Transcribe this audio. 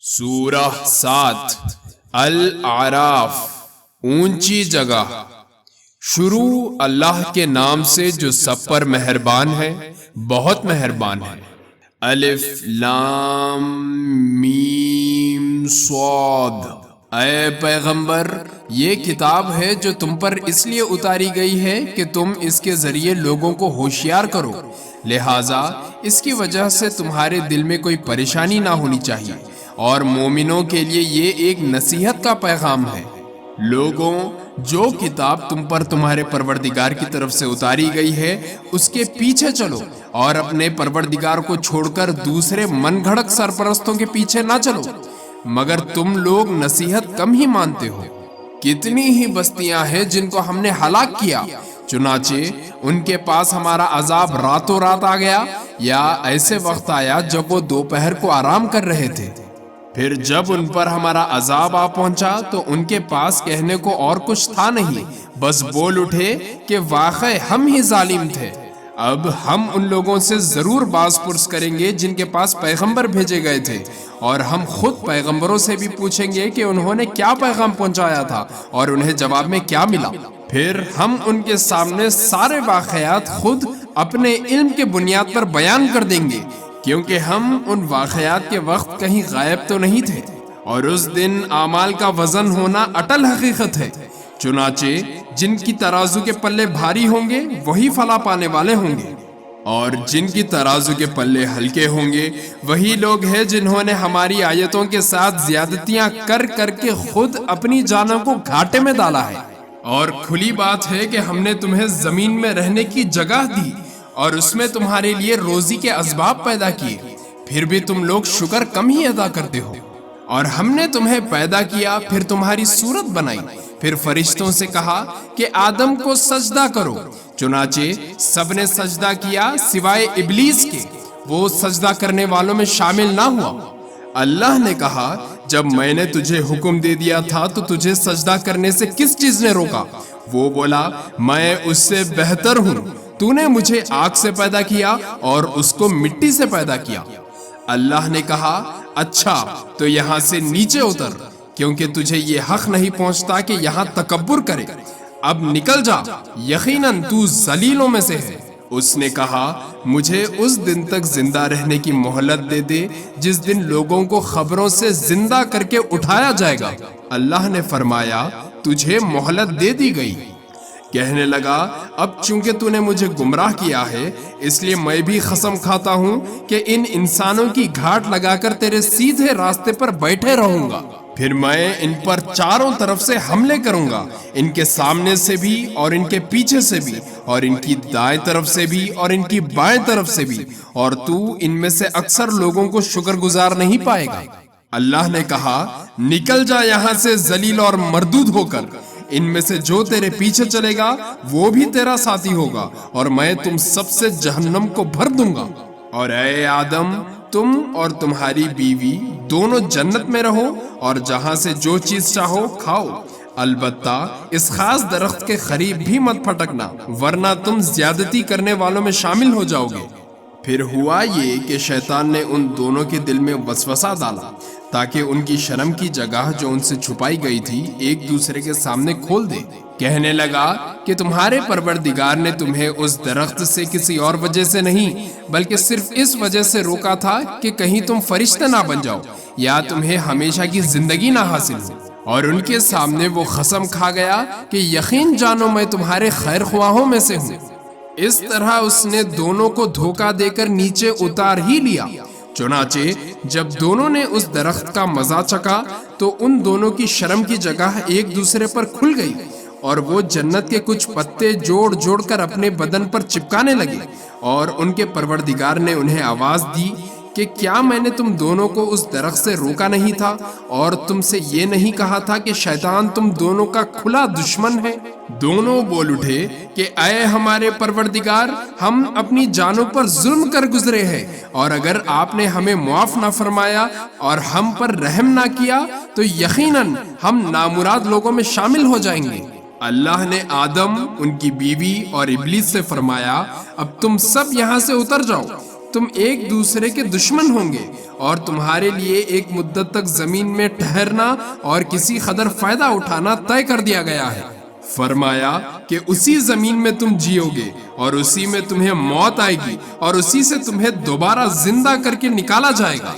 سورہ 7 الاعراف اونچی جگہ۔ شروع اللہ کے نام سے جو سب پر مہربان ہے، بہت مہربان ہے۔ الف لام میم صاد۔ اے پیغمبر، یہ کتاب ہے جو تم پر اس لیے اتاری گئی ہے کہ تم اس کے ذریعے لوگوں کو ہوشیار کرو، لہٰذا اس کی وجہ سے تمہارے دل میں کوئی پریشانی نہ ہونی چاہیے، اور مومنوں کے لیے یہ ایک نصیحت کا پیغام ہے۔ لوگوں، جو کتاب تم پر تمہارے پروردگار کی طرف سے اتاری گئی ہے اس کے پیچھے چلو، اور اپنے پروردگار کو چھوڑ کر دوسرے من گھڑت سرپرستوں کے پیچھے نہ چلو، مگر تم لوگ نصیحت کم ہی مانتے ہو۔ کتنی ہی بستیاں ہیں جن کو ہم نے ہلاک کیا، چنانچہ ان کے پاس ہمارا عذاب راتوں رات آ گیا، یا ایسے وقت آیا جب وہ دوپہر کو آرام کر رہے تھے۔ پھر جب ان پر ہمارا عذاب آ پہنچا تو ان کے پاس کہنے کو اور کچھ تھا نہیں، بس بول اٹھے کہ واقعی ہم ہی ظالم تھے۔ اب ہم ان لوگوں سے ضرور باز پرس کریں گے جن کے پاس پیغمبر بھیجے گئے تھے، اور ہم خود پیغمبروں سے بھی پوچھیں گے کہ انہوں نے کیا پیغام پہنچایا تھا اور انہیں جواب میں کیا ملا۔ پھر ہم ان کے سامنے سارے واقعات خود اپنے علم کے بنیاد پر بیان کر دیں گے، کیونکہ ہم ان واقعات کے وقت کہیں غائب تو نہیں تھے، اور اس دن اعمال کا وزن ہونا اٹل حقیقت ہے۔ چنانچہ جن کی ترازو کے پلے بھاری ہوں گے وہی فلاح پانے والے ہوں گے، اور جن کی ترازو کے پلے ہلکے ہوں گے وہی لوگ ہیں جنہوں نے ہماری آیتوں کے ساتھ زیادتیاں کر کر کے خود اپنی جانوں کو گھاٹے میں ڈالا ہے۔ اور کھلی بات ہے کہ ہم نے تمہیں زمین میں رہنے کی جگہ دی اور اس میں تمہارے لیے روزی کے اسباب پیدا کیے، پھر بھی تم لوگ شکر کم ہی ادا کرتے ہو۔ اور ہم نے تمہیں پیدا کیا، پھر تمہاری صورت بنائی، پھر فرشتوں سے کہا کہ آدم کو سجدہ کرو، چنانچہ سب نے سجدہ کیا سوائے ابلیس کے، وہ سجدہ کرنے والوں میں شامل نہ ہوا۔ اللہ نے کہا، جب میں نے تجھے حکم دے دیا تھا تو تجھے سجدہ کرنے سے کس چیز نے روکا؟ وہ بولا، میں اس سے بہتر ہوں، تو نے مجھے آگ سے پیدا کیا اور اس کو مٹی سے پیدا کیا۔ اللہ نے کہا، اچھا تو یہاں سے نیچے اتر، کیونکہ تجھے یہ حق نہیں پہنچتا کہ یہاں تکبر کرے، اب نکل جا، یقیناً تو ذلیلوں میں سے ہے۔ اس نے کہا، مجھے اس دن تک زندہ رہنے کی مہلت دے دے جس دن لوگوں کو خبروں سے زندہ کر کے اٹھایا جائے گا۔ اللہ نے فرمایا، تجھے مہلت دے دی گئی۔ کہنے لگا، اب چونکہ تو نے مجھے گمراہ کیا ہے، اس لیے میں بھی قسم کھاتا ہوں کہ ان انسانوں کی گھاٹ لگا کر تیرے سیدھے راستے پر بیٹھے رہوں گا، پھر میں ان پر چاروں طرف سے حملے کروں گا، ان کے سامنے سے بھی اور ان کے پیچھے سے بھی، اور ان کی دائیں طرف سے بھی اور ان کی بائیں طرف سے بھی، اور تو ان میں سے اکثر لوگوں کو شکر گزار نہیں پائے گا۔ اللہ نے کہا، نکل جا یہاں سے ذلیل اور مردود ہو کر، ان میں سے جو تیرے پیچھے چلے گا وہ بھی تیرا ساتھی ہوگا، اور میں تم سب سے جہنم کو بھر دوں گا۔ اور اے آدم، تم اور تمہاری بیوی دونوں جنت میں رہو اور جہاں سے جو چیز چاہو کھاؤ، البتہ اس خاص درخت کے قریب بھی مت پھٹکنا، ورنہ تم زیادتی کرنے والوں میں شامل ہو جاؤ گے۔ پھر ہوا یہ کہ شیطان نے ان دونوں کے دل میں وسوسہ ڈالا تاکہ ان کی شرم کی جگہ جو ان سے چھپائی گئی تھی ایک دوسرے کے سامنے کھول دے۔ کہنے لگا کہ تمہارے پروردگار نے تمہیں اس درخت سے کسی اور وجہ سے نہیں بلکہ صرف اس وجہ سے روکا تھا کہ کہیں تم فرشتے نہ بن جاؤ یا تمہیں ہمیشہ کی زندگی نہ حاصل ہو۔ اور ان کے سامنے وہ قسم کھا گیا کہ یقین جانو میں تمہارے خیر خواہوں میں سے ہوں۔ اس طرح اس نے دونوں کو دھوکہ دے کر نیچے اتار ہی لیا۔ چنانچہ جب دونوں نے اس درخت کا مزہ چکھا تو ان دونوں کی شرم کی جگہ ایک دوسرے پر کھل گئی، اور وہ جنت کے کچھ پتے جوڑ جوڑ کر اپنے بدن پر چپکانے لگے، اور ان کے پروردگار نے انہیں آواز دی کہ کیا میں نے تم دونوں کو اس درخت سے روکا نہیں تھا، اور تم سے یہ نہیں کہا تھا کہ شیطان تم دونوں کا کھلا دشمن ہے؟ دونوں بول اٹھے کہ اے ہمارے پروردگار، ہم اپنی جانوں پر ظلم کر گزرے ہیں، اور اگر آپ نے ہمیں معاف نہ فرمایا اور ہم پر رحم نہ کیا تو یقیناً ہم نامراد لوگوں میں شامل ہو جائیں گے۔ اللہ نے آدم، ان کی بیوی اور ابلیس سے فرمایا، اب تم سب یہاں سے اتر جاؤ، تم ایک دوسرے کے دشمن ہوں گے اور تمہارے لیے ایک مدت تک زمین میں ٹھہرنا اور کسی قدر فائدہ اٹھانا طے کر دیا گیا ہے۔ فرمایا کہ اسی زمین میں تم جیو گے اور اسی میں تمہیں موت آئے گی اور اسی سے تمہیں دوبارہ زندہ کر کے نکالا جائے گا۔